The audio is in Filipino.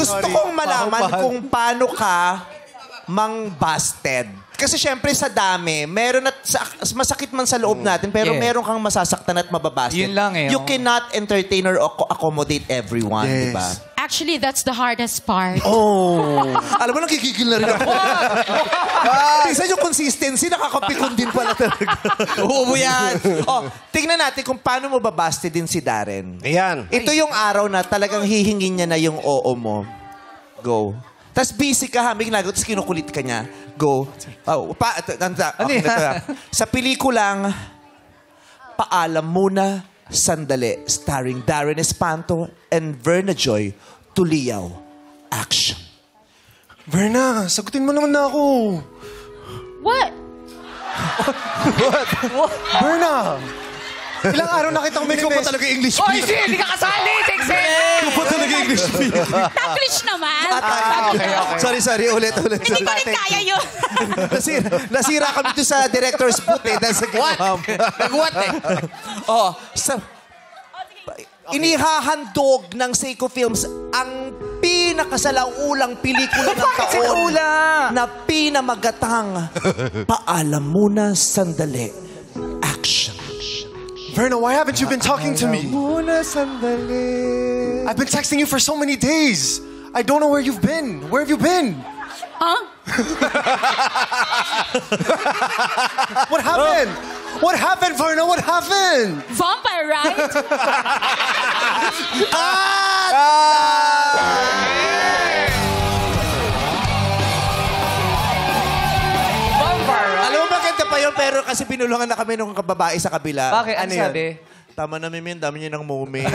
Gusto kong malaman kung paano ka mang-busted. Kasi syempre sa dami, meron at masakit man sa loob natin, pero meron kang masasaktan at mababasted. Yun lang eh. You cannot entertain or accommodate everyone, di ba? Actually, that's the hardest part. Alam mo, nagkikigil na rin ako. Minsan yung consistency, nakakapikon din pala talaga. Uubo yan. Tingnan natin kung paano mo babasted din si Darren. Ayan. Ito yung araw na talagang hihingin niya na yung oo mo. Go. Tapos busy ka, hamig na, tapos kinukulit ka niya. Go. Sa pelikulang Paalam Muna, Sandali, starring Darren Espanto and Verna Joy Tuliao. Action. Verna, sagutin mo naman na ako. What? Verna! Ilang araw na kitang Ikaw pa talaga English Oy, hindi ka kasali! Sexy! Ikaw pa talaga English Taglish naman. Sorry. Ulit. Hindi ko rin kaya yun. Nasira kami ito sa director's booth eh. Nag-what eh? Inihahandog ng Seiko Films ang pinakasalaulang pelikula ng taon na pinamagatang Paalam Muna, Sandali. Action. Verna, why haven't you been talking to me? Muna, sandali. I've been texting you for so many days. I don't know where you've been. Where have you been? Huh? What happened? What happened, Verna? What happened? Vampire, right? Alam mo, maganda pa yun, pero kasi binulungan na kami nung kababae sa kabila. Bakit? Ano sabi? Tama na, Mimi. Ang dami niya ng moment.